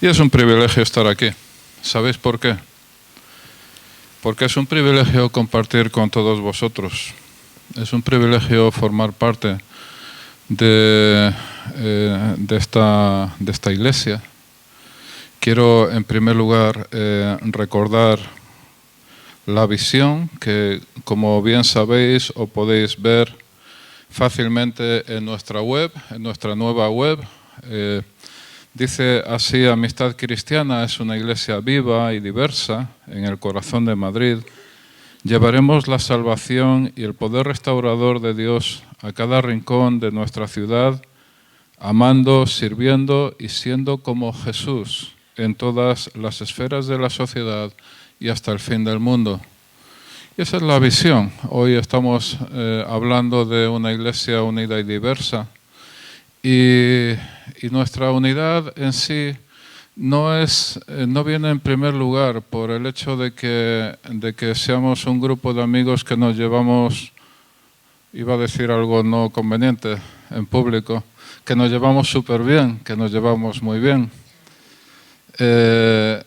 Y es un privilegio estar aquí. ¿Sabéis por qué? Porque es un privilegio compartir con todos vosotros. Es un privilegio formar parte de esta iglesia. Quiero, en primer lugar, recordar la visión que, como bien sabéis o podéis ver fácilmente en nuestra web, en nuestra nueva web. Dice así: Amistad Cristiana es una iglesia viva y diversa en el corazón de Madrid. Llevaremos la salvación y el poder restaurador de Dios a cada rincón de nuestra ciudad, amando, sirviendo y siendo como Jesús en todas las esferas de la sociedad y hasta el fin del mundo. Y esa es la visión. Hoy estamos hablando de una iglesia unida y diversa. Y nuestra unidad en sí no viene en primer lugar por el hecho de que seamos un grupo de amigos que nos llevamos, iba a decir algo no conveniente en público, que nos llevamos súper bien, que nos llevamos muy bien. Que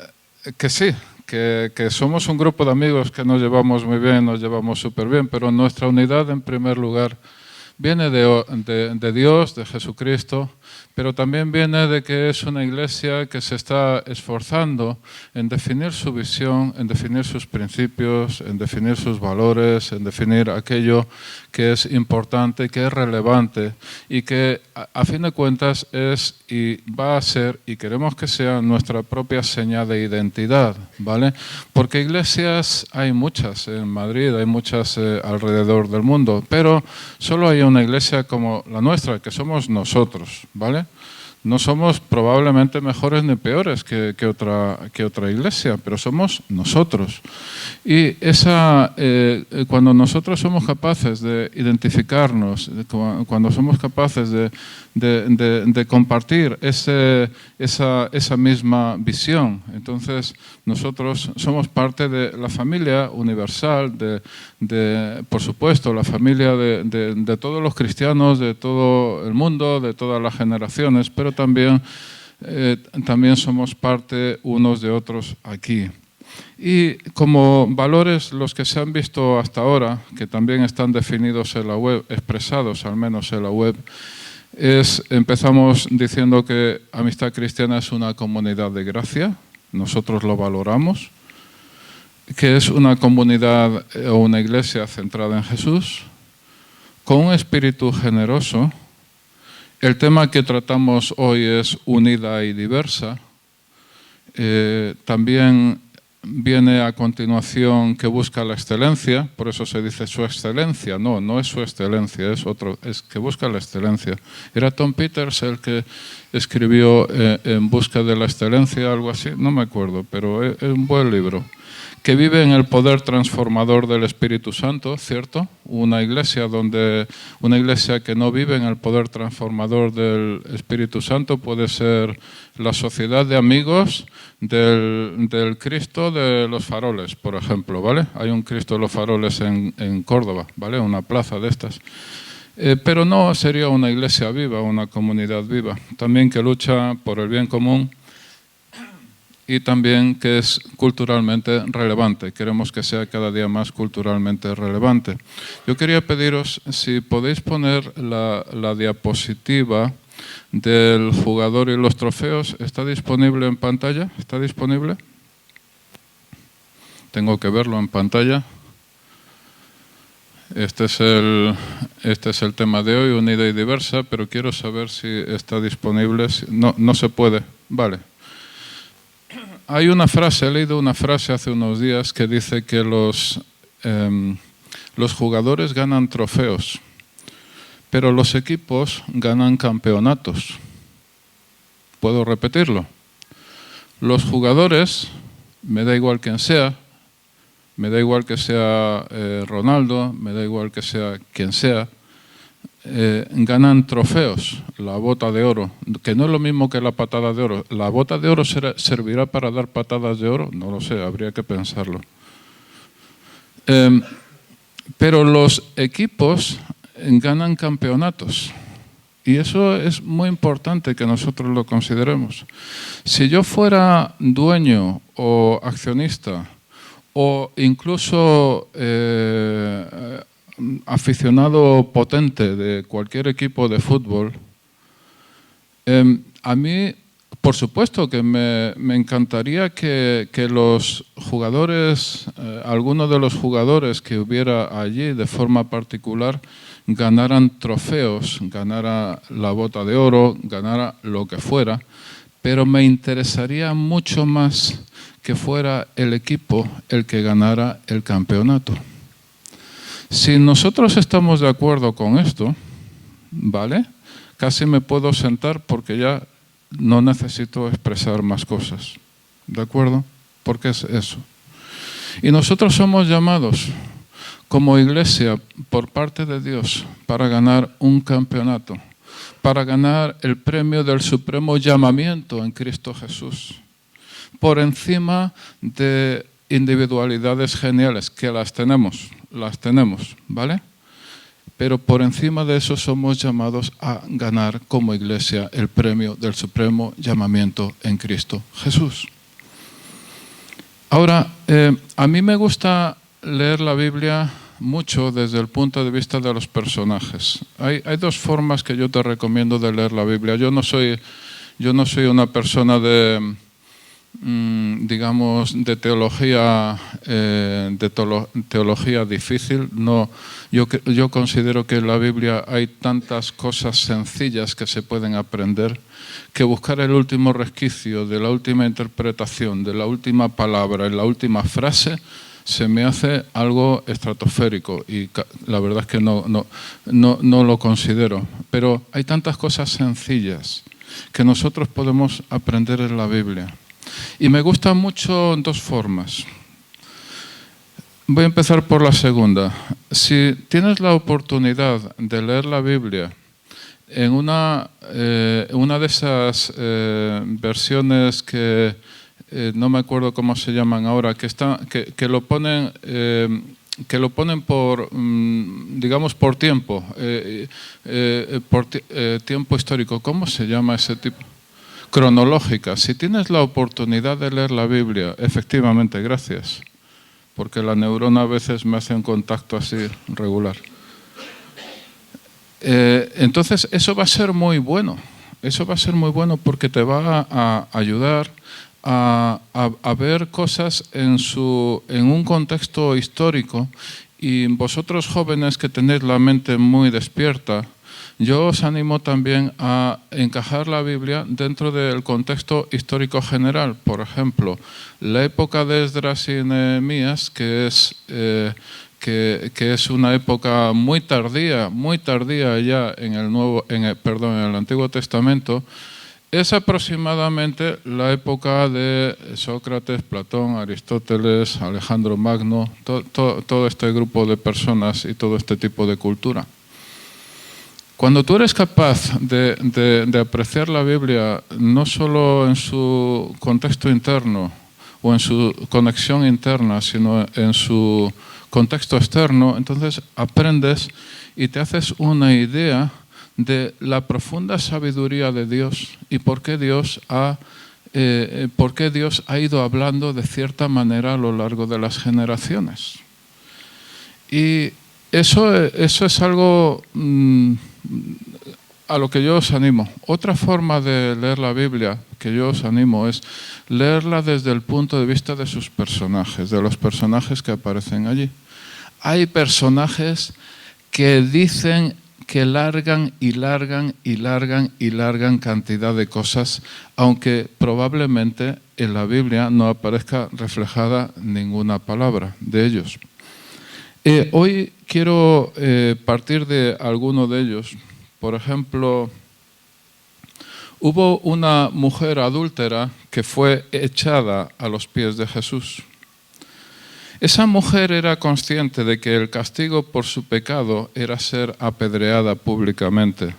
sí, que somos un grupo de amigos que nos llevamos muy bien, nos llevamos súper bien, pero nuestra unidad en primer lugar viene de Dios, de Jesucristo, pero también viene de que es una iglesia que se está esforzando en definir su visión, en definir sus principios, en definir sus valores, en definir aquello que es importante, que es relevante y que a fin de cuentas es y va a ser, y queremos que sea, nuestra propia señal de identidad, ¿vale? Porque iglesias hay muchas en Madrid, hay muchas alrededor del mundo, pero solo hay una iglesia como la nuestra, que somos nosotros, ¿vale? No somos probablemente mejores ni peores que otra iglesia, pero somos nosotros. Y cuando nosotros somos capaces de identificarnos, cuando somos capaces de compartir esa misma visión, entonces nosotros somos parte de la familia universal, por supuesto, la familia de todos los cristianos, de todo el mundo, de todas las generaciones, pero también somos parte unos de otros aquí. Y como valores, los que se han visto hasta ahora, que también están definidos en la web, expresados al menos en la web, empezamos diciendo que Amistad Cristiana es una comunidad de gracia, nosotros lo valoramos, que es una comunidad o una iglesia centrada en Jesús, con un espíritu generoso. El tema que tratamos hoy es unida y diversa. También viene a continuación que busca la excelencia, por eso se dice su excelencia. No es su excelencia, es que busca la excelencia. Era Tom Peters el que escribió En busca de la excelencia, algo así, no me acuerdo, pero es un buen libro. Que vive en el poder transformador del Espíritu Santo, ¿cierto? Una iglesia que no vive en el poder transformador del Espíritu Santo puede ser la sociedad de amigos del Cristo de los Faroles, por ejemplo, ¿vale? Hay un Cristo de los Faroles en Córdoba, ¿vale? Una plaza de estas. Pero no sería una iglesia viva, una comunidad viva. También que lucha por el bien común, y también que es culturalmente relevante. Queremos que sea cada día más culturalmente relevante. Yo quería pediros si podéis poner la diapositiva del jugador y los trofeos. ¿Está disponible en pantalla? ¿Está disponible? Tengo que verlo en pantalla. Este es el tema de hoy, unida y diversa, pero quiero saber si está disponible. No se puede. Vale. Hay una frase, he leído una frase hace unos días que dice que los jugadores ganan trofeos, pero los equipos ganan campeonatos. ¿Puedo repetirlo? Los jugadores, me da igual quién sea, me da igual que sea Ronaldo, me da igual que sea quien sea, ganan trofeos, la bota de oro, que no es lo mismo que la patada de oro. ¿La bota de oro servirá para dar patadas de oro? No lo sé, habría que pensarlo. Pero los equipos ganan campeonatos. Y eso es muy importante que nosotros lo consideremos. Si yo fuera dueño o accionista o incluso aficionado potente de cualquier equipo de fútbol, a mí, por supuesto que me encantaría que los jugadores, algunos de los jugadores que hubiera allí de forma particular, ganaran trofeos, ganara la bota de oro, ganara lo que fuera, pero me interesaría mucho más que fuera el equipo el que ganara el campeonato. Si nosotros estamos de acuerdo con esto, ¿vale? Casi me puedo sentar porque ya no necesito expresar más cosas, ¿de acuerdo? Porque es eso. Y nosotros somos llamados como iglesia por parte de Dios para ganar un campeonato, para ganar el premio del supremo llamamiento en Cristo Jesús, por encima de individualidades geniales, que las tenemos, ¿vale? Pero por encima de eso somos llamados a ganar como iglesia el premio del supremo llamamiento en Cristo Jesús. Ahora, a mí me gusta leer la Biblia mucho desde el punto de vista de los personajes. Hay dos formas que yo te recomiendo de leer la Biblia. Yo no soy una persona de, digamos, de teología difícil. No, yo considero que en la Biblia hay tantas cosas sencillas que se pueden aprender que buscar el último resquicio de la última interpretación, de la última palabra, en la última frase, se me hace algo estratosférico y la verdad es que no lo considero. Pero hay tantas cosas sencillas que nosotros podemos aprender en la Biblia. Y me gusta mucho en dos formas. Voy a empezar por la segunda. Si tienes la oportunidad de leer la Biblia en una de esas versiones que no me acuerdo cómo se llaman ahora, que lo ponen por, digamos, por tiempo, tiempo histórico. ¿Cómo se llama ese tipo? Cronológica. Si tienes la oportunidad de leer la Biblia, efectivamente, gracias, porque la neurona a veces me hace un contacto así regular. Entonces, eso va a ser muy bueno. Eso va a ser muy bueno porque te va a ayudar a ver cosas en un contexto histórico. Y vosotros jóvenes que tenéis la mente muy despierta, yo os animo también a encajar la Biblia dentro del contexto histórico general. Por ejemplo, la época de Esdras y Nehemías, que es una época muy tardía ya en el Antiguo Testamento, es aproximadamente la época de Sócrates, Platón, Aristóteles, Alejandro Magno, todo este grupo de personas y todo este tipo de cultura. Cuando tú eres capaz de apreciar la Biblia no solo en su contexto interno o en su conexión interna, sino en su contexto externo, entonces aprendes y te haces una idea de la profunda sabiduría de Dios y por qué Dios ha ido hablando de cierta manera a lo largo de las generaciones. Y eso es algo a lo que yo os animo. Otra forma de leer la Biblia que yo os animo es leerla desde el punto de vista de sus personajes, de los personajes que aparecen allí. Hay personajes que dicen que largan cantidad de cosas, aunque probablemente en la Biblia no aparezca reflejada ninguna palabra de ellos. Hoy quiero partir de alguno de ellos. Por ejemplo, hubo una mujer adúltera que fue echada a los pies de Jesús. Esa mujer era consciente de que el castigo por su pecado era ser apedreada públicamente.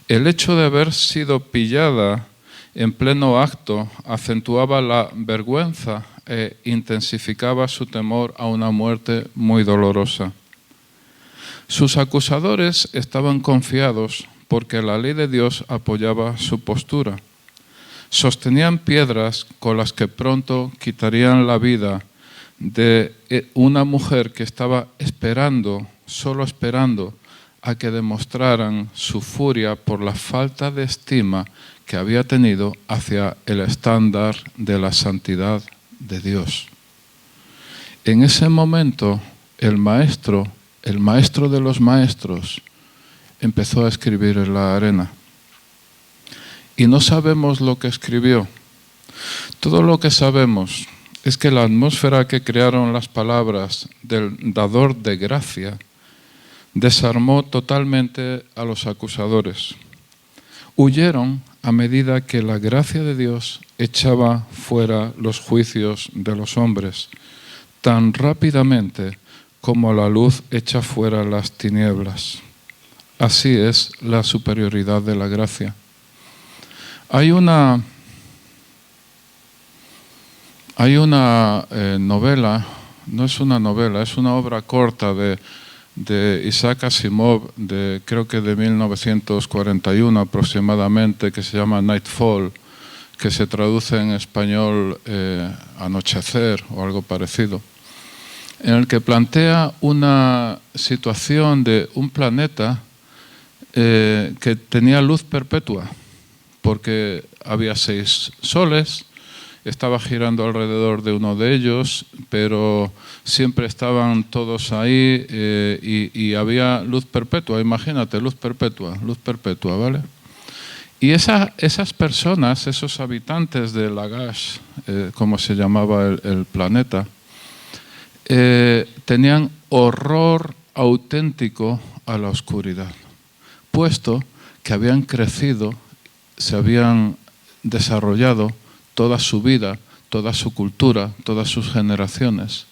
El hecho de haber sido pillada en pleno acto acentuaba la vergüenza e intensificaba su temor a una muerte muy dolorosa. Sus acusadores estaban confiados porque la ley de Dios apoyaba su postura. Sostenían piedras con las que pronto quitarían la vida de una mujer que estaba esperando, solo esperando, a que demostraran su furia por la falta de estima que había tenido hacia el estándar de la santidad de Dios. En ese momento, el maestro de los maestros, empezó a escribir en la arena. Y no sabemos lo que escribió. Todo lo que sabemos es que la atmósfera que crearon las palabras del dador de gracia desarmó totalmente a los acusadores. Huyeron a medida que la gracia de Dios echaba fuera los juicios de los hombres, tan rápidamente como la luz echa fuera las tinieblas. Así es la superioridad de la gracia. Hay una novela, no es una novela, es una obra corta de Isaac Asimov, creo que de 1941 aproximadamente, que se llama Nightfall, que se traduce en español anochecer o algo parecido, en el que plantea una situación de un planeta que tenía luz perpetua, porque había 6 soles, estaba girando alrededor de uno de ellos, pero siempre estaban todos ahí y había luz perpetua, imagínate, luz perpetua, ¿vale? Y esas personas, esos habitantes de Lagash, como se llamaba el planeta, tenían horror auténtico a la oscuridad, puesto que habían crecido, se habían desarrollado toda su vida, toda su cultura, todas sus generaciones,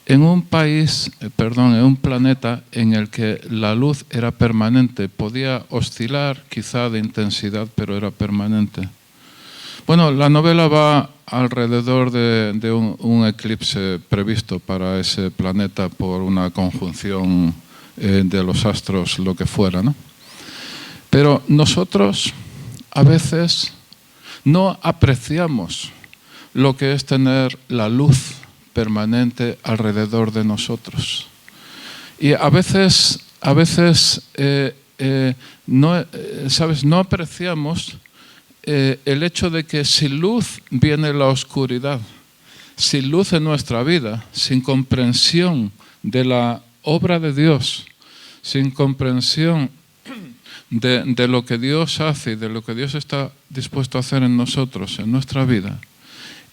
en un planeta en el que la luz era permanente, podía oscilar quizá de intensidad, pero era permanente. Bueno, la novela va alrededor de un eclipse previsto para ese planeta por una conjunción de los astros, lo que fuera, ¿no? Pero nosotros a veces no apreciamos lo que es tener la luz permanente alrededor de nosotros. Y a veces no apreciamos el hecho de que sin luz viene la oscuridad. Sin luz en nuestra vida, sin comprensión de la obra de Dios, sin comprensión de lo que Dios hace y de lo que Dios está dispuesto a hacer en nosotros, en nuestra vida,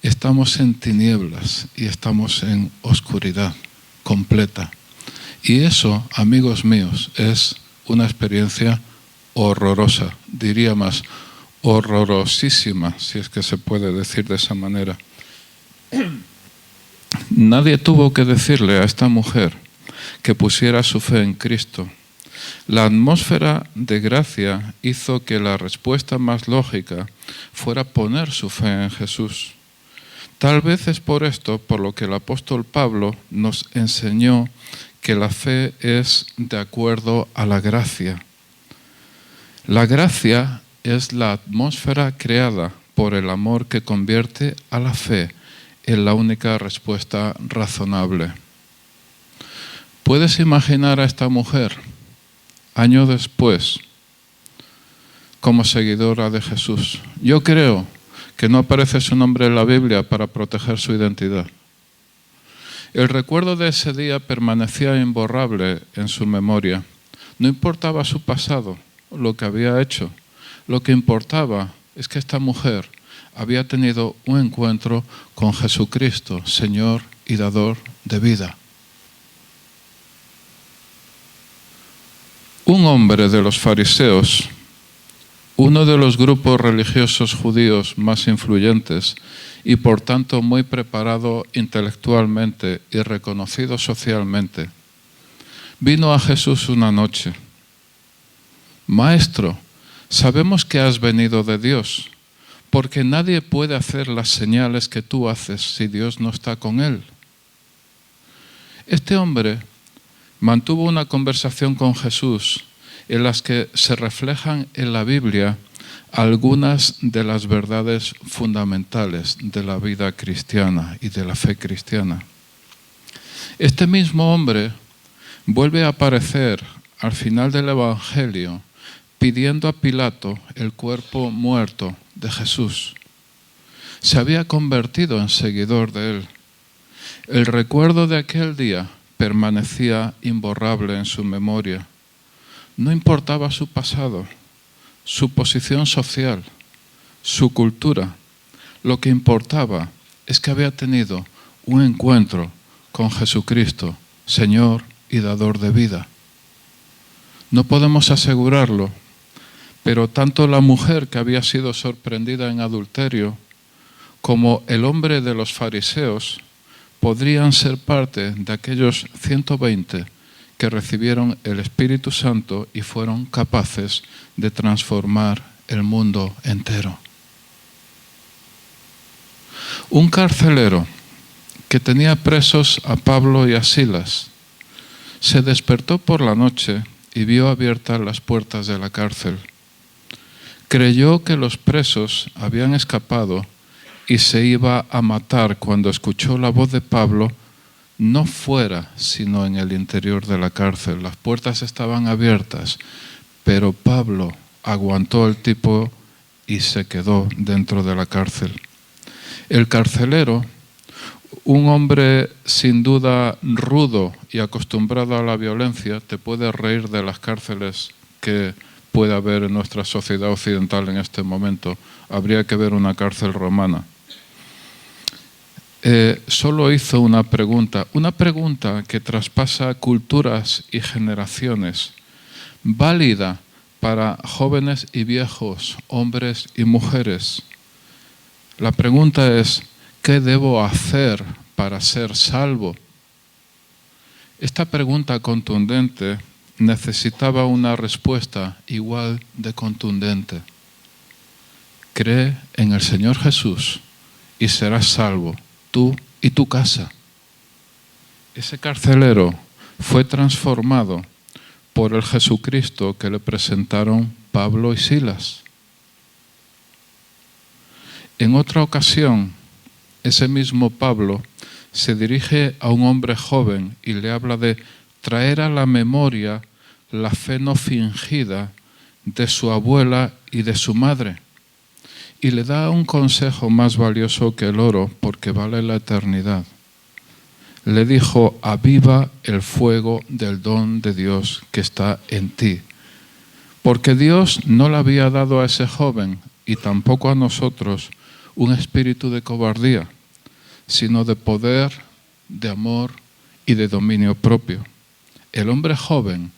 estamos en tinieblas y estamos en oscuridad completa. Y eso, amigos míos, es una experiencia horrorosa, diría más, horrorosísima, si es que se puede decir de esa manera. Nadie tuvo que decirle a esta mujer que pusiera su fe en Cristo. La atmósfera de gracia hizo que la respuesta más lógica fuera poner su fe en Jesús. Tal vez es por esto por lo que el apóstol Pablo nos enseñó que la fe es de acuerdo a la gracia. La gracia es la atmósfera creada por el amor que convierte a la fe en la única respuesta razonable. ¿Puedes imaginar a esta mujer, años después, como seguidora de Jesús? Yo creo que no aparece su nombre en la Biblia para proteger su identidad. El recuerdo de ese día permanecía imborrable en su memoria. No importaba su pasado, lo que había hecho. Lo que importaba es que esta mujer había tenido un encuentro con Jesucristo, Señor y dador de vida. Un hombre de los fariseos, uno de los grupos religiosos judíos más influyentes y por tanto muy preparado intelectualmente y reconocido socialmente, vino a Jesús una noche. Maestro, sabemos que has venido de Dios, porque nadie puede hacer las señales que tú haces si Dios no está con él. Este hombre mantuvo una conversación con Jesús en las que se reflejan en la Biblia algunas de las verdades fundamentales de la vida cristiana y de la fe cristiana. Este mismo hombre vuelve a aparecer al final del Evangelio pidiendo a Pilato el cuerpo muerto de Jesús. Se había convertido en seguidor de él. El recuerdo de aquel día permanecía imborrable en su memoria. No importaba su pasado, su posición social, su cultura. Lo que importaba es que había tenido un encuentro con Jesucristo, Señor y dador de vida. No podemos asegurarlo, pero tanto la mujer que había sido sorprendida en adulterio como el hombre de los fariseos podrían ser parte de aquellos 120 que recibieron el Espíritu Santo y fueron capaces de transformar el mundo entero. Un carcelero que tenía presos a Pablo y a Silas se despertó por la noche y vio abiertas las puertas de la cárcel. Creyó que los presos habían escapado y se iba a matar cuando escuchó la voz de Pablo, no fuera, sino en el interior de la cárcel. Las puertas estaban abiertas, pero Pablo aguantó el tipo y se quedó dentro de la cárcel. El carcelero, un hombre sin duda rudo y acostumbrado a la violencia, te puede reír de las cárceles que puede haber en nuestra sociedad occidental en este momento. Habría que ver una cárcel romana. Solo hizo una pregunta que traspasa culturas y generaciones, válida para jóvenes y viejos, hombres y mujeres. La pregunta es, ¿qué debo hacer para ser salvo? Esta pregunta contundente necesitaba una respuesta igual de contundente. Cree en el Señor Jesús y serás salvo, tú y tu casa. Ese carcelero fue transformado por el Jesucristo que le presentaron Pablo y Silas. En otra ocasión, ese mismo Pablo se dirige a un hombre joven y le habla de traer a la memoria la fe no fingida de su abuela y de su madre. Y le da un consejo más valioso que el oro, porque vale la eternidad. Le dijo, aviva el fuego del don de Dios que está en ti. Porque Dios no le había dado a ese joven, y tampoco a nosotros, un espíritu de cobardía, sino de poder, de amor y de dominio propio. El hombre joven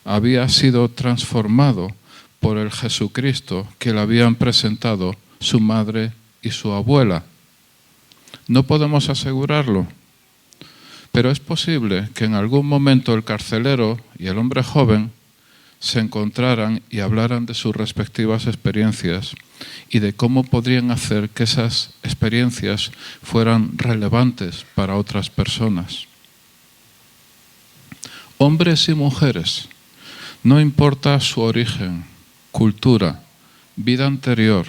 había sido transformado por el Jesucristo que le habían presentado su madre y su abuela. No podemos asegurarlo, pero es posible que en algún momento el carcelero y el hombre joven se encontraran y hablaran de sus respectivas experiencias y de cómo podrían hacer que esas experiencias fueran relevantes para otras personas. Hombres y mujeres, no importa su origen, cultura, vida anterior,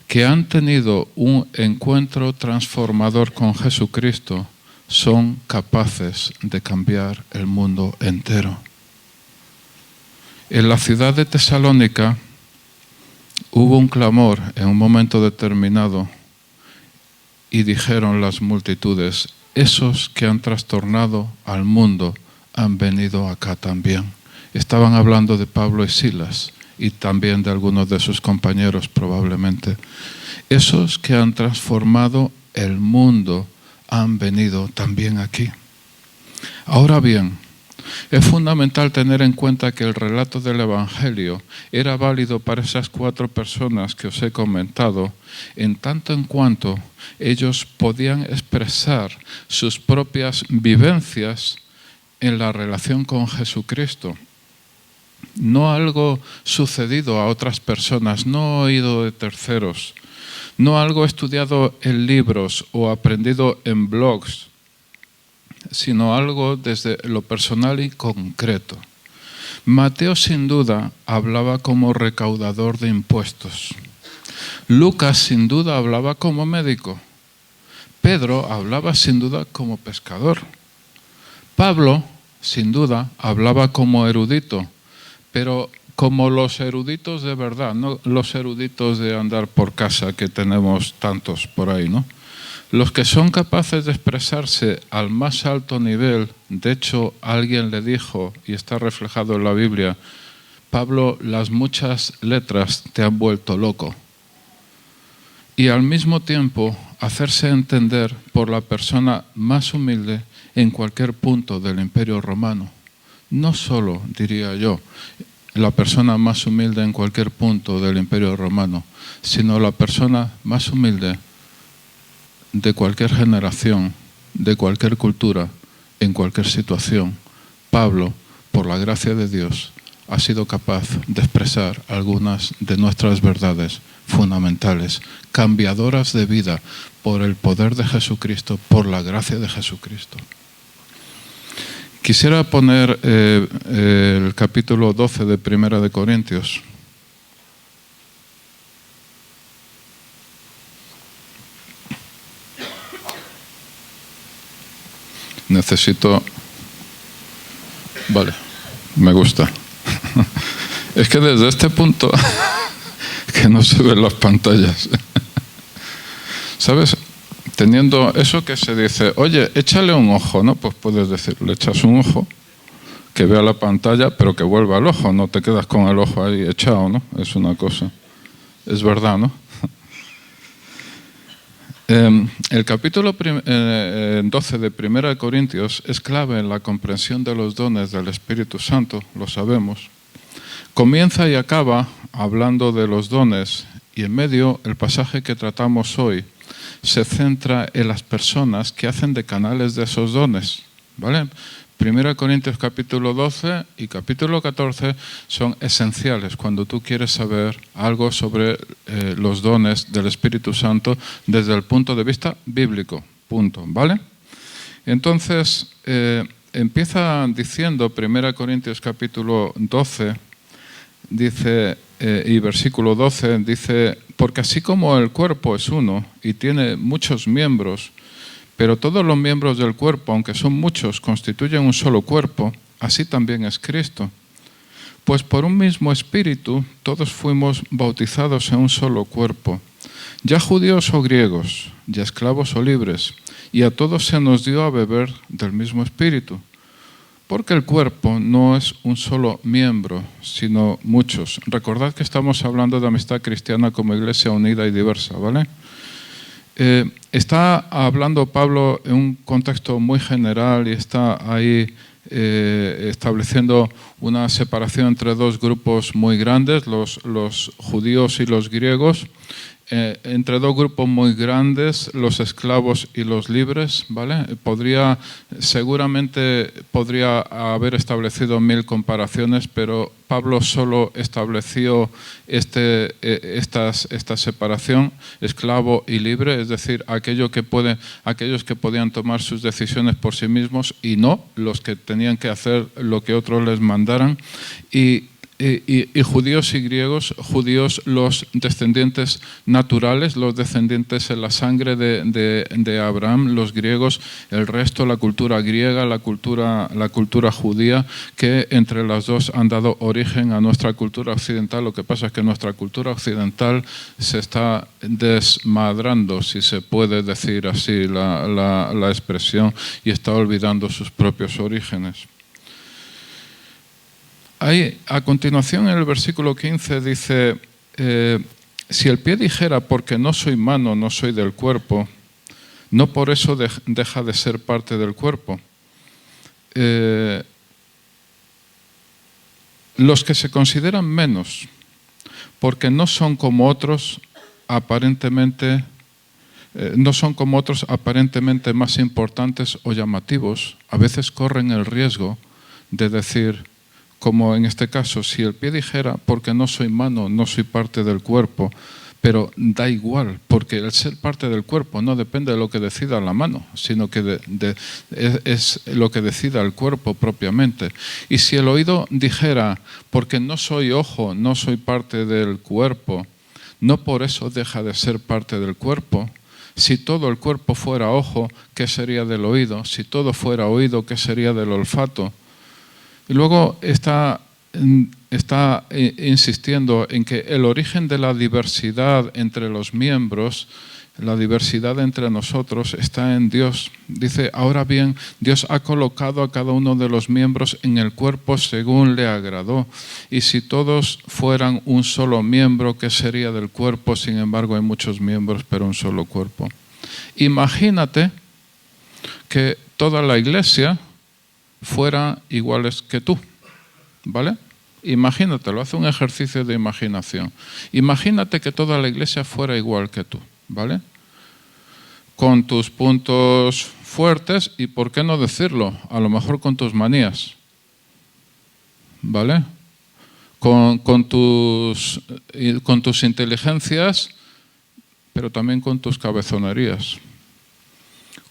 que han tenido un encuentro transformador con Jesucristo, son capaces de cambiar el mundo entero. En la ciudad de Tesalónica hubo un clamor en un momento determinado y dijeron las multitudes, esos que han trastornado al mundo han venido acá también. Estaban hablando de Pablo y Silas y también de algunos de sus compañeros probablemente. Esos que han transformado el mundo han venido también aquí. Ahora bien, es fundamental tener en cuenta que el relato del Evangelio era válido para esas 4 personas que os he comentado, en tanto en cuanto ellos podían expresar sus propias vivencias en la relación con Jesucristo. No algo sucedido a otras personas, no oído de terceros, no algo estudiado en libros o aprendido en blogs, sino algo desde lo personal y concreto. Mateo sin duda hablaba como recaudador de impuestos. Lucas sin duda hablaba como médico. Pedro hablaba sin duda como pescador. Pablo sin duda hablaba como erudito, pero como los eruditos de verdad, no los eruditos de andar por casa que tenemos tantos por ahí, ¿no? Los que son capaces de expresarse al más alto nivel. De hecho, alguien le dijo, y está reflejado en la Biblia, Pablo, las muchas letras te han vuelto loco. Y al mismo tiempo, hacerse entender por la persona más humilde en cualquier punto del Imperio Romano. No solo, diría yo, la persona más humilde en cualquier punto del Imperio Romano, sino la persona más humilde de cualquier generación, de cualquier cultura, en cualquier situación. Pablo, por la gracia de Dios, ha sido capaz de expresar algunas de nuestras verdades fundamentales, cambiadoras de vida por el poder de Jesucristo, por la gracia de Jesucristo. Quisiera poner el capítulo 12 de Primera de Corintios. Necesito... Vale, me gusta. Es que desde este punto que no se ven las pantallas. ¿Sabes? Teniendo eso que se dice, oye, échale un ojo, ¿no? Pues puedes decir, le echas un ojo, que vea la pantalla, pero que vuelva al ojo, no te quedas con el ojo ahí echado, ¿no? Es una cosa. Es verdad, ¿no? El capítulo 12 de Primera de Corintios es clave en la comprensión de los dones del Espíritu Santo, lo sabemos. Comienza y acaba hablando de los dones y en medio el pasaje que tratamos hoy se centra en las personas que hacen de canales de esos dones, ¿vale? Primera Corintios capítulo 12 y capítulo 14 son esenciales cuando tú quieres saber algo sobre los dones del Espíritu Santo desde el punto de vista bíblico, punto, ¿vale? Entonces, empieza diciendo Primera Corintios capítulo 12, dice, y versículo 12, dice, porque así como el cuerpo es uno y tiene muchos miembros, pero todos los miembros del cuerpo, aunque son muchos, constituyen un solo cuerpo, así también es Cristo. Pues por un mismo espíritu todos fuimos bautizados en un solo cuerpo, ya judíos o griegos, ya esclavos o libres, y a todos se nos dio a beber del mismo espíritu. Porque el cuerpo no es un solo miembro, sino muchos. Recordad que estamos hablando de amistad cristiana como iglesia unida y diversa, ¿vale? Está hablando Pablo en un contexto muy general y está ahí estableciendo una separación entre dos grupos muy grandes, los judíos y los griegos, entre dos grupos muy grandes, los esclavos y los libres, ¿vale? Seguramente podría haber establecido 1000 comparaciones, pero Pablo solo estableció esta separación, esclavo y libre, es decir, aquellos que podían tomar sus decisiones por sí mismos y no los que tenían que hacer lo que otros les mandaran. Y judíos y griegos, judíos los descendientes naturales, los descendientes en la sangre de Abraham, los griegos, el resto, la cultura griega, la cultura judía, que entre las dos han dado origen a nuestra cultura occidental. Lo que pasa es que nuestra cultura occidental se está desmadrando, si se puede decir así la expresión, y está olvidando sus propios orígenes. Ahí, a continuación, en el versículo 15 dice, si el pie dijera, porque no soy mano, no soy del cuerpo, no por eso deja de ser parte del cuerpo. Los que se consideran menos, porque no son como otros aparentemente más importantes o llamativos, a veces corren el riesgo de decir, como en este caso, si el pie dijera, porque no soy mano, no soy parte del cuerpo, Pero da igual, porque el ser parte del cuerpo no depende de lo que decida la mano, sino que es lo que decida el cuerpo propiamente. Y si el oído dijera, porque no soy ojo, no soy parte del cuerpo, no por eso deja de ser parte del cuerpo. Si todo el cuerpo fuera ojo, ¿qué sería del oído? Si todo fuera oído, ¿qué sería del olfato? Y luego está insistiendo en que el origen de la diversidad entre los miembros, la diversidad entre nosotros, está en Dios. Dice, ahora bien, Dios ha colocado a cada uno de los miembros en el cuerpo según le agradó. Y si todos fueran un solo miembro, ¿qué sería del cuerpo? Sin embargo, hay muchos miembros, pero un solo cuerpo. Imagínate que toda la iglesia fuera iguales que tú, ¿vale? Imagínatelo, haz un ejercicio de imaginación. Imagínate que toda la iglesia fuera igual que tú, ¿vale? Con tus puntos fuertes y, ¿por qué no decirlo? A lo mejor con tus manías, ¿vale? Con tus inteligencias, pero también con tus cabezonerías.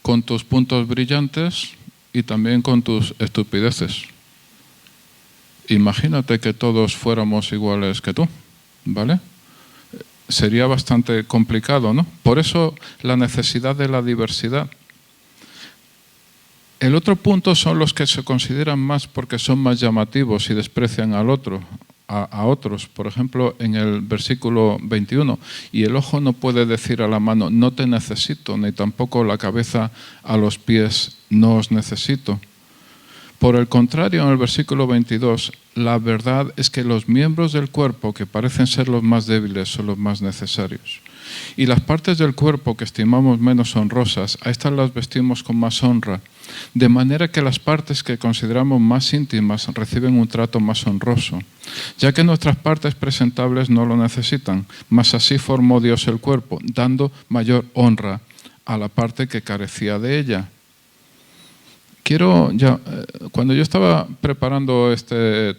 Con tus puntos brillantes y también con tus estupideces. Imagínate que todos fuéramos iguales que tú, ¿vale? Sería bastante complicado, ¿no? Por eso la necesidad de la diversidad. El otro punto son los que se consideran más porque son más llamativos y desprecian al otro, a otros. Por ejemplo, en el versículo 21, y el ojo no puede decir a la mano, no te necesito, ni tampoco la cabeza a los pies, no os necesito. Por el contrario, en el versículo 22, la verdad es que los miembros del cuerpo que parecen ser los más débiles son los más necesarios. Y las partes del cuerpo que estimamos menos honrosas, a estas las vestimos con más honra, de manera que las partes que consideramos más íntimas reciben un trato más honroso, ya que nuestras partes presentables no lo necesitan, mas así formó Dios el cuerpo, dando mayor honra a la parte que carecía de ella. Cuando yo estaba preparando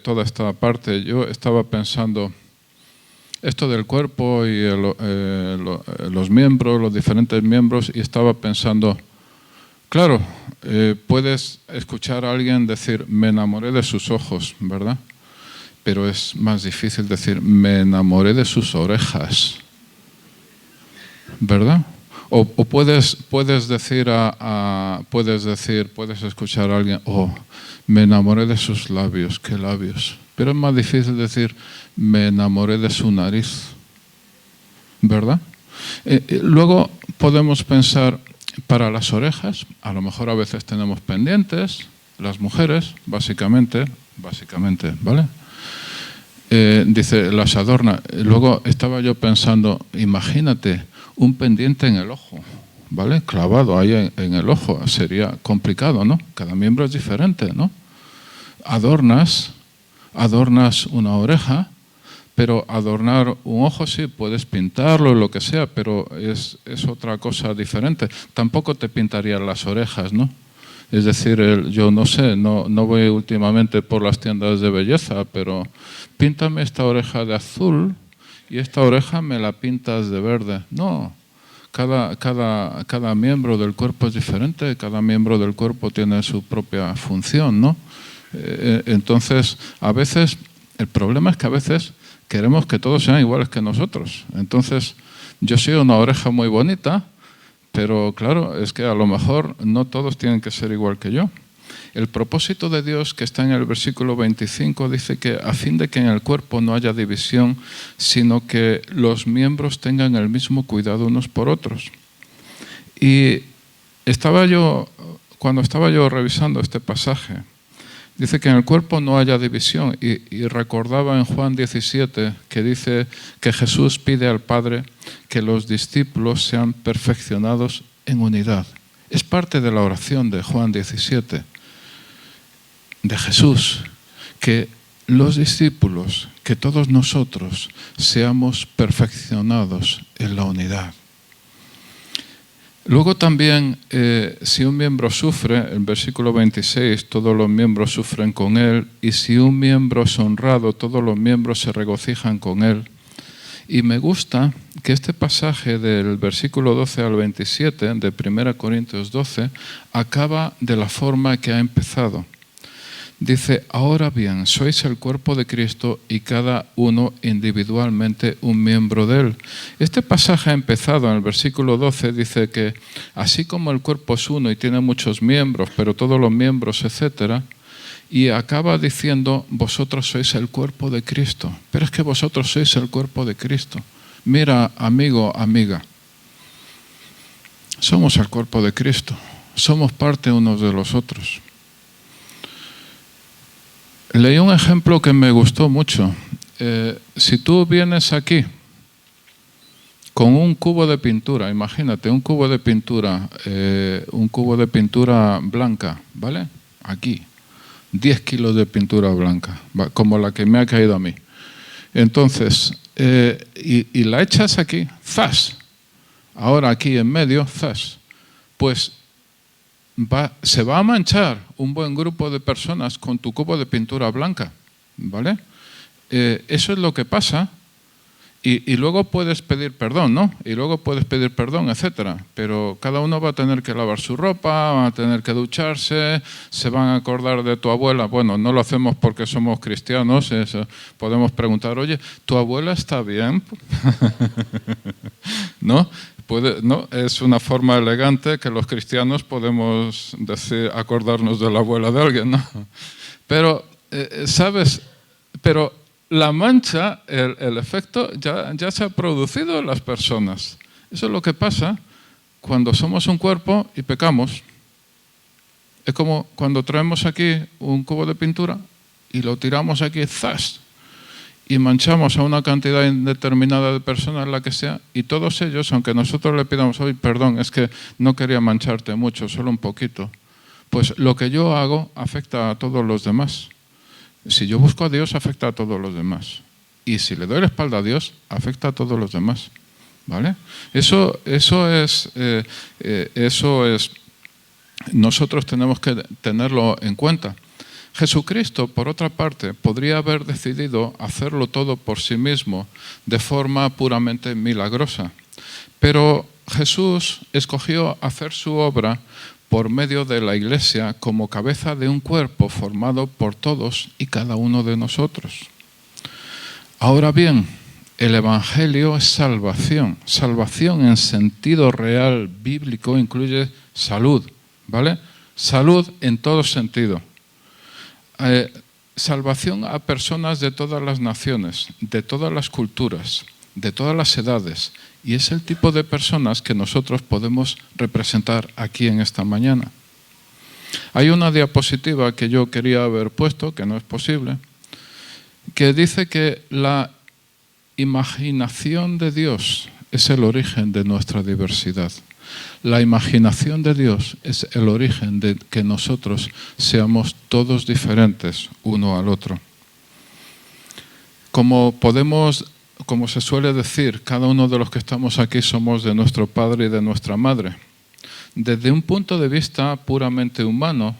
toda esta parte, yo estaba pensando esto del cuerpo y los miembros, los diferentes miembros, y estaba pensando, claro, puedes escuchar a alguien decir, me enamoré de sus ojos, ¿verdad? Pero es más difícil decir, me enamoré de sus orejas, ¿verdad? O puedes escuchar a alguien, oh, me enamoré de sus labios, qué labios. Pero es más difícil decir, me enamoré de su nariz, ¿verdad? Luego podemos pensar, para las orejas, a lo mejor a veces tenemos pendientes, las mujeres, básicamente, ¿vale? Dice, las adorna. Luego estaba yo pensando, imagínate, un pendiente en el ojo, ¿vale? Clavado ahí en el ojo, sería complicado, ¿no? Cada miembro es diferente, ¿no? Adornas una oreja, pero adornar un ojo sí, puedes pintarlo, lo que sea, pero es otra cosa diferente. Tampoco te pintarían las orejas, ¿no? Es decir, yo no sé, no voy últimamente por las tiendas de belleza, pero píntame esta oreja de azul y esta oreja me la pintas de verde. No, cada miembro del cuerpo es diferente, cada miembro del cuerpo tiene su propia función, ¿no? Entonces, a veces, el problema es que a veces queremos que todos sean iguales que nosotros. Entonces, yo soy una oreja muy bonita, pero claro, es que a lo mejor no todos tienen que ser igual que yo. El propósito de Dios, que está en el versículo 25, dice que a fin de que en el cuerpo no haya división, sino que los miembros tengan el mismo cuidado unos por otros. Y cuando estaba yo revisando este pasaje, dice que en el cuerpo no haya división, y recordaba en Juan 17 que dice que Jesús pide al Padre que los discípulos sean perfeccionados en unidad. Es parte de la oración de Juan 17, de Jesús, que los discípulos, que todos nosotros seamos perfeccionados en la unidad. Luego también, si un miembro sufre, en versículo 26, todos los miembros sufren con él, y si un miembro es honrado, todos los miembros se regocijan con él. Y me gusta que este pasaje del versículo 12 al 27 de 1 Corintios 12 acaba de la forma que ha empezado. Dice, ahora bien, sois el cuerpo de Cristo y cada uno individualmente un miembro de él. Este pasaje ha empezado en el versículo 12, dice que así como el cuerpo es uno y tiene muchos miembros, pero todos los miembros, etcétera, y acaba diciendo, vosotros sois el cuerpo de Cristo. Pero es que vosotros sois el cuerpo de Cristo. Mira, amigo, amiga, somos el cuerpo de Cristo. Somos parte unos de los otros. Leí un ejemplo que me gustó mucho. Si tú vienes aquí con un cubo de pintura, imagínate, un cubo de pintura blanca, ¿vale? Aquí, 10 kilos de pintura blanca, como la que me ha caído a mí. Entonces, y la echas aquí, ¡zas! Ahora aquí en medio, ¡zas! Pues se va a manchar un buen grupo de personas con tu cubo de pintura blanca, ¿vale? Eso es lo que pasa. Y luego puedes pedir perdón, ¿no? Y luego puedes pedir perdón, etcétera. Pero cada uno va a tener que lavar su ropa, va a tener que ducharse, se van a acordar de tu abuela. Bueno, no lo hacemos porque somos cristianos. Podemos preguntar, oye, ¿tu abuela está bien? ¿No? No, es una forma elegante que los cristianos podemos decir, acordarnos de la abuela de alguien, ¿no? Pero, ¿sabes? Pero la mancha, el efecto ya se ha producido en las personas. Eso es lo que pasa cuando somos un cuerpo y pecamos. Es como cuando traemos aquí un cubo de pintura y lo tiramos aquí, ¡zas! Y manchamos a una cantidad indeterminada de personas, la que sea, y todos ellos, aunque nosotros le pidamos hoy, perdón, es que no quería mancharte mucho, solo un poquito, pues lo que yo hago afecta a todos los demás. Si yo busco a Dios, afecta a todos los demás. Y si le doy la espalda a Dios, afecta a todos los demás. ¿Vale? Eso es, nosotros tenemos que tenerlo en cuenta. Jesucristo, por otra parte, podría haber decidido hacerlo todo por sí mismo de forma puramente milagrosa. Pero Jesús escogió hacer su obra por medio de la Iglesia como cabeza de un cuerpo formado por todos y cada uno de nosotros. Ahora bien, el Evangelio es salvación. Salvación en sentido real bíblico incluye salud, ¿vale? Salud en todo sentido. Salvación a personas de todas las naciones, de todas las culturas, de todas las edades. Y es el tipo de personas que nosotros podemos representar aquí en esta mañana. Hay una diapositiva que yo quería haber puesto, que no es posible, que dice que la imaginación de Dios es el origen de nuestra diversidad. La imaginación de Dios es el origen de que nosotros seamos todos diferentes uno al otro. Como se suele decir, cada uno de los que estamos aquí somos de nuestro padre y de nuestra madre. Desde un punto de vista puramente humano,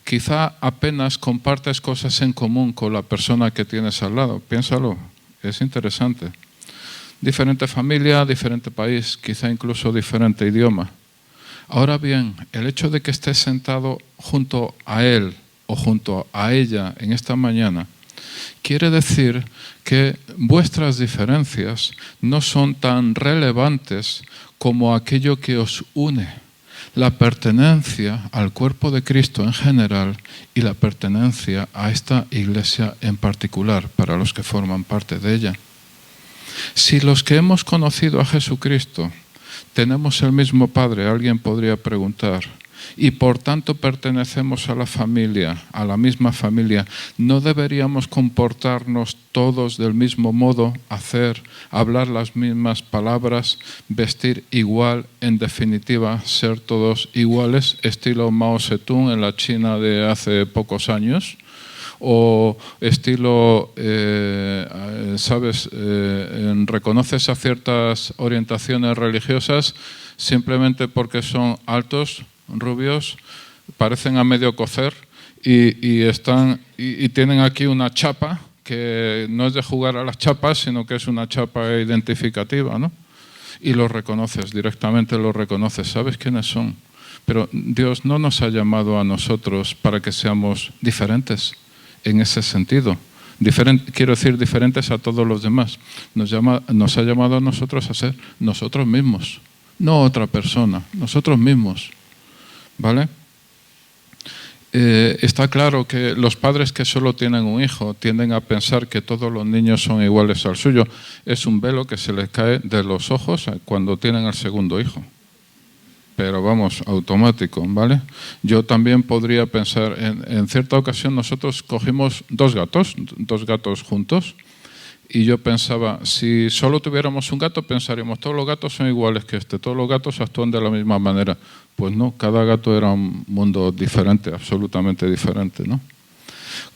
quizá apenas compartes cosas en común con la persona que tienes al lado. Piénsalo, es interesante. Diferente familia, diferente país, quizá incluso diferente idioma. Ahora bien, el hecho de que estés sentado junto a él o junto a ella en esta mañana quiere decir que vuestras diferencias no son tan relevantes como aquello que os une. La pertenencia al cuerpo de Cristo en general y la pertenencia a esta iglesia en particular, para los que forman parte de ella. Si los que hemos conocido a Jesucristo tenemos el mismo Padre, alguien podría preguntar, y por tanto pertenecemos a la familia, a la misma familia, ¿no deberíamos comportarnos todos del mismo modo, hablar las mismas palabras, vestir igual, en definitiva, ser todos iguales, estilo Mao Zedong en la China de hace pocos años? O estilo, reconoces a ciertas orientaciones religiosas simplemente porque son altos, rubios, parecen a medio cocer y tienen aquí una chapa que no es de jugar a las chapas, sino que es una chapa identificativa, ¿no? y los reconoces, directamente los reconoces, sabes quiénes son. Pero Dios no nos ha llamado a nosotros para que seamos diferentes en ese sentido. Quiero decir, diferentes a todos los demás. Nos ha llamado a nosotros a ser nosotros mismos, no otra persona, nosotros mismos. ¿Vale? Está claro que los padres que solo tienen un hijo tienden a pensar que todos los niños son iguales al suyo. Es un velo que se les cae de los ojos cuando tienen al segundo hijo. Pero vamos, automático, ¿vale? Yo también podría pensar, en cierta ocasión nosotros cogimos dos gatos juntos, y yo pensaba, si solo tuviéramos un gato, pensaríamos, todos los gatos son iguales que este, todos los gatos actúan de la misma manera. Pues no, cada gato era un mundo diferente, absolutamente diferente, ¿no?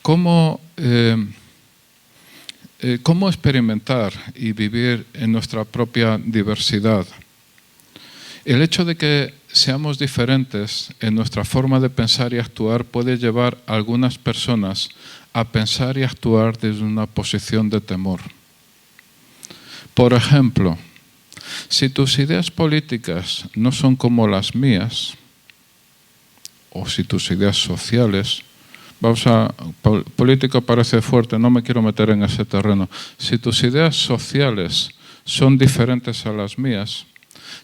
¿Cómo experimentar y vivir en nuestra propia diversidad? El hecho de que seamos diferentes en nuestra forma de pensar y actuar puede llevar a algunas personas a pensar y actuar desde una posición de temor. Por ejemplo, si tus ideas políticas no son como las mías, o si tus ideas sociales, político parece fuerte, no me quiero meter en ese terreno. Si tus ideas sociales son diferentes a las mías,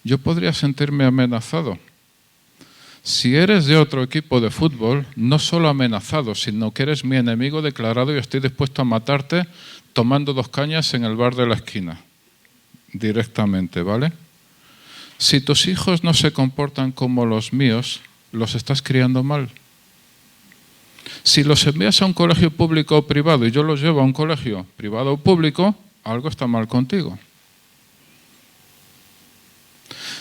yo podría sentirme amenazado. Si eres de otro equipo de fútbol, no solo amenazado, sino que eres mi enemigo declarado y estoy dispuesto a matarte tomando 2 cañas en el bar de la esquina. Directamente, ¿vale? Si tus hijos no se comportan como los míos, los estás criando mal. Si los envías a un colegio público o privado y yo los llevo a un colegio privado o público, algo está mal contigo.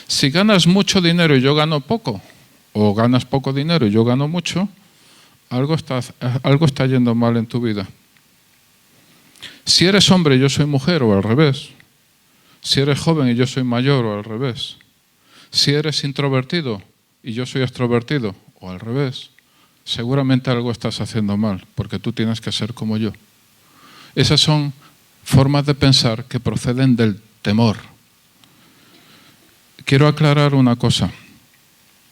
Si ganas mucho dinero y yo gano poco, o ganas poco dinero y yo gano mucho, algo está yendo mal en tu vida. Si eres hombre y yo soy mujer, o al revés. Si eres joven y yo soy mayor, o al revés. Si eres introvertido y yo soy extrovertido, o al revés. Seguramente algo estás haciendo mal, porque tú tienes que ser como yo. Esas son formas de pensar que proceden del temor. Quiero aclarar una cosa.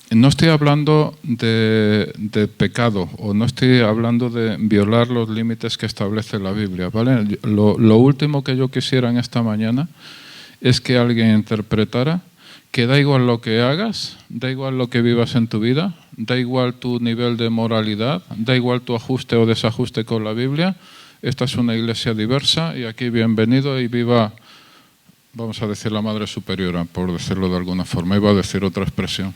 No estoy hablando de pecado, o no estoy hablando de violar los límites que establece la Biblia, ¿vale? Lo último que yo quisiera en esta mañana es que alguien interpretara que da igual lo que hagas, da igual lo que vivas en tu vida, da igual tu nivel de moralidad, da igual tu ajuste o desajuste con la Biblia. Esta es una iglesia diversa y aquí bienvenido y viva, vamos a decir, la Madre Superiora, por decirlo de alguna forma. Iba a decir otra expresión.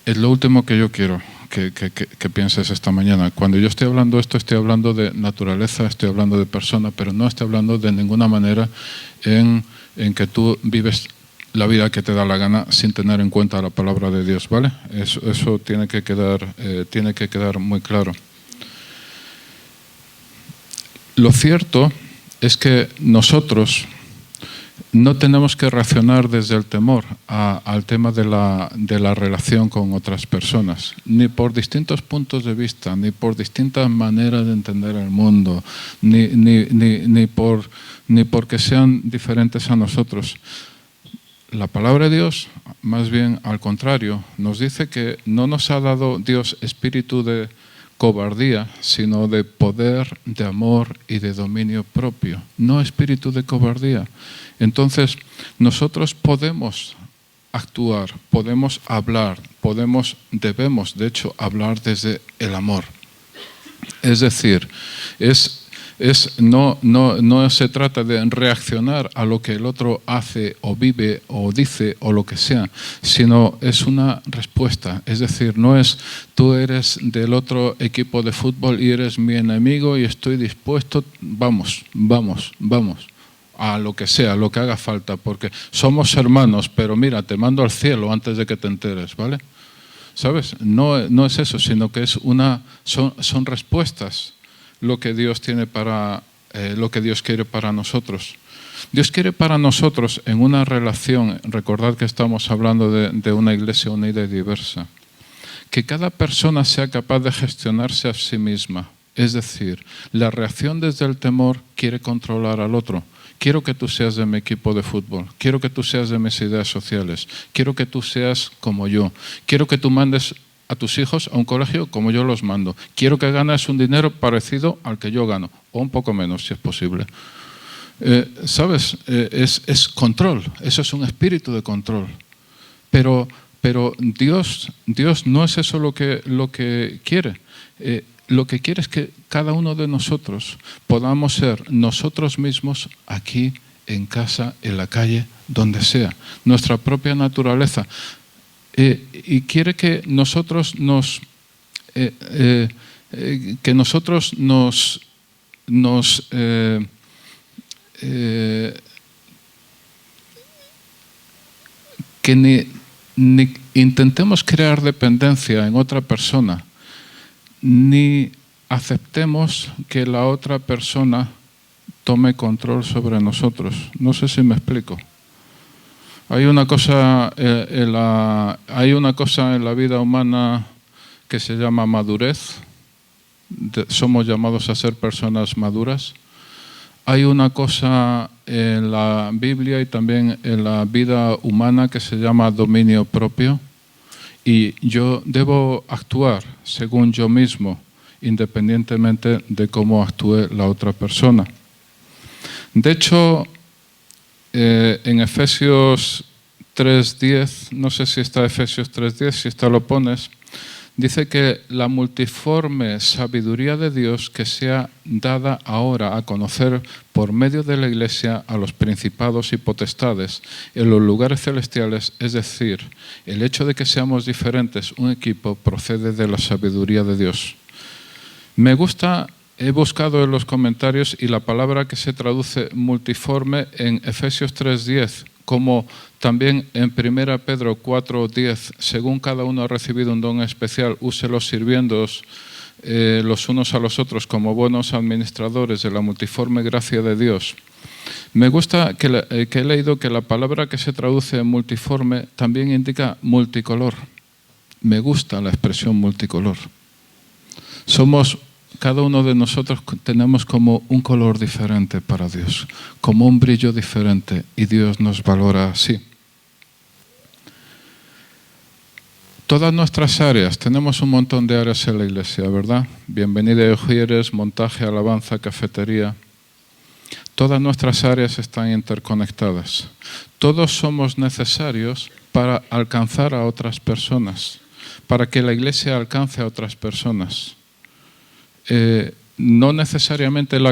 Es lo último que yo quiero que pienses esta mañana. Cuando yo estoy hablando esto, estoy hablando de naturaleza, estoy hablando de persona, pero no estoy hablando de ninguna manera en que tú vives la vida que te da la gana sin tener en cuenta la palabra de Dios, ¿vale? Eso tiene que quedar muy claro. Lo cierto es que nosotros no tenemos que reaccionar desde el temor al tema de la relación con otras personas, ni por distintos puntos de vista, ni por distintas maneras de entender el mundo, ni porque sean diferentes a nosotros. La palabra de Dios, más bien al contrario, nos dice que no nos ha dado Dios espíritu de cobardía, sino de poder, de amor y de dominio propio, no espíritu de cobardía. Entonces, nosotros podemos actuar, podemos hablar, debemos, de hecho, hablar desde el amor. Es decir, no se trata de reaccionar a lo que el otro hace o vive o dice o lo que sea, sino es una respuesta. Es decir, no es tú eres del otro equipo de fútbol y eres mi enemigo y estoy dispuesto, vamos, a lo que sea, lo que haga falta, porque somos hermanos, pero mira, te mando al cielo antes de que te enteres, ¿vale? ¿Sabes? No es eso, sino que son respuestas lo que Dios tiene lo que Dios quiere para nosotros. Dios quiere para nosotros en una relación, recordad que estamos hablando de una iglesia unida y diversa, que cada persona sea capaz de gestionarse a sí misma. Es decir, la reacción desde el temor quiere controlar al otro, quiero que tú seas de mi equipo de fútbol, quiero que tú seas de mis ideas sociales, quiero que tú seas como yo, quiero que tú mandes a tus hijos a un colegio como yo los mando, quiero que ganes un dinero parecido al que yo gano, o un poco menos si es posible. ¿Sabes? Es control, eso es un espíritu de control. Pero Dios no es eso lo que quiere. Lo que quiere es que cada uno de nosotros podamos ser nosotros mismos aquí, en casa, en la calle, donde sea, nuestra propia naturaleza. Y quiere que nosotros que ni intentemos crear dependencia en otra persona, ni aceptemos que la otra persona tome control sobre nosotros. No sé si me explico. Hay una cosa en la vida humana que se llama madurez. Somos llamados a ser personas maduras. Hay una cosa en la Biblia y también en la vida humana que se llama dominio propio. Y yo debo actuar según yo mismo, independientemente de cómo actúe la otra persona. De hecho, en Efesios 3:10, no sé si está Efesios 3:10, si está lo pones, dice que la multiforme sabiduría de Dios que sea dada ahora a conocer por medio de la Iglesia a los principados y potestades en los lugares celestiales, es decir, el hecho de que seamos diferentes, un equipo, procede de la sabiduría de Dios. He buscado en los comentarios y la palabra que se traduce multiforme en Efesios 3:10, como también en 1 Pedro 4:10, según cada uno ha recibido un don especial, úselos sirviéndoos los unos a los otros como buenos administradores de la multiforme gracia de Dios. Me gusta que he leído que la palabra que se traduce en multiforme también indica multicolor. Me gusta la expresión multicolor. Cada uno de nosotros tenemos como un color diferente para Dios, como un brillo diferente, y Dios nos valora así. Todas nuestras áreas, tenemos un montón de áreas en la iglesia, ¿verdad? Bienvenida a Ujieres, montaje, alabanza, cafetería. Todas nuestras áreas están interconectadas. Todos somos necesarios para alcanzar a otras personas, para que la iglesia alcance a otras personas. No necesariamente el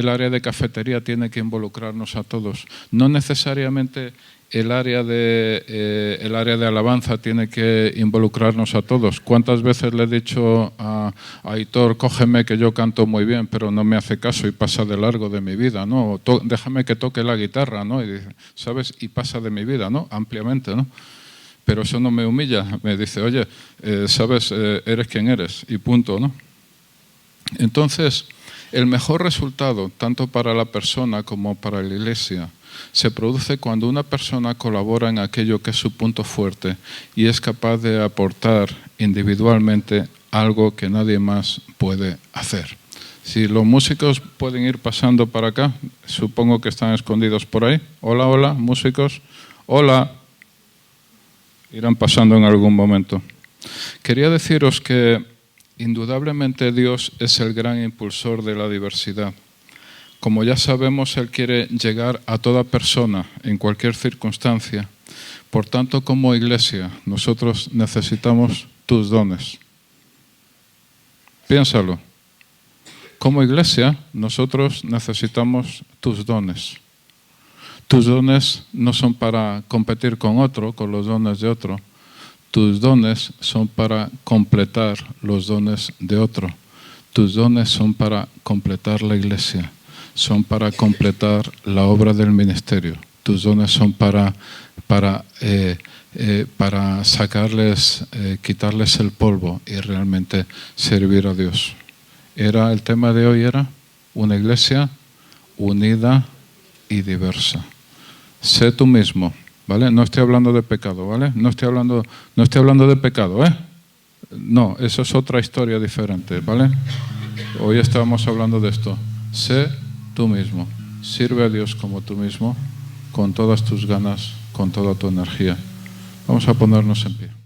área de cafetería tiene que involucrarnos a todos. No necesariamente el área de alabanza tiene que involucrarnos a todos. ¿Cuántas veces le he dicho a Aitor, cógeme que yo canto muy bien, pero no me hace caso y pasa de largo de mi vida, ¿no? Déjame que toque la guitarra, ¿no? Y, ¿sabes? Y pasa de mi vida, ¿no? Ampliamente, ¿no? Pero eso no me humilla. Me dice, oye, ¿sabes? Eres quien eres y punto, ¿no? Entonces, el mejor resultado, tanto para la persona como para la iglesia, se produce cuando una persona colabora en aquello que es su punto fuerte y es capaz de aportar individualmente algo que nadie más puede hacer. Si los músicos pueden ir pasando para acá, supongo que están escondidos por ahí. Hola, hola, músicos. Hola. Irán pasando en algún momento. Quería deciros que indudablemente Dios es el gran impulsor de la diversidad. Como ya sabemos, Él quiere llegar a toda persona en cualquier circunstancia. Por tanto, como iglesia, nosotros necesitamos tus dones. Piénsalo. Como iglesia, nosotros necesitamos tus dones. Tus dones no son para competir con otro, con los dones de otro. Tus dones son para completar los dones de otro. Tus dones son para completar la iglesia, son para completar la obra del ministerio. Tus dones son para sacarles, quitarles el polvo y realmente servir a Dios. El tema de hoy era una iglesia unida y diversa. Sé tú mismo. ¿Vale? No estoy hablando de pecado, ¿vale? No estoy hablando de pecado, ¿eh? No, eso es otra historia diferente, ¿vale? Hoy estábamos hablando de esto. Sé tú mismo. sirve a Dios como tú mismo, con todas tus ganas, con toda tu energía. Vamos a ponernos en pie.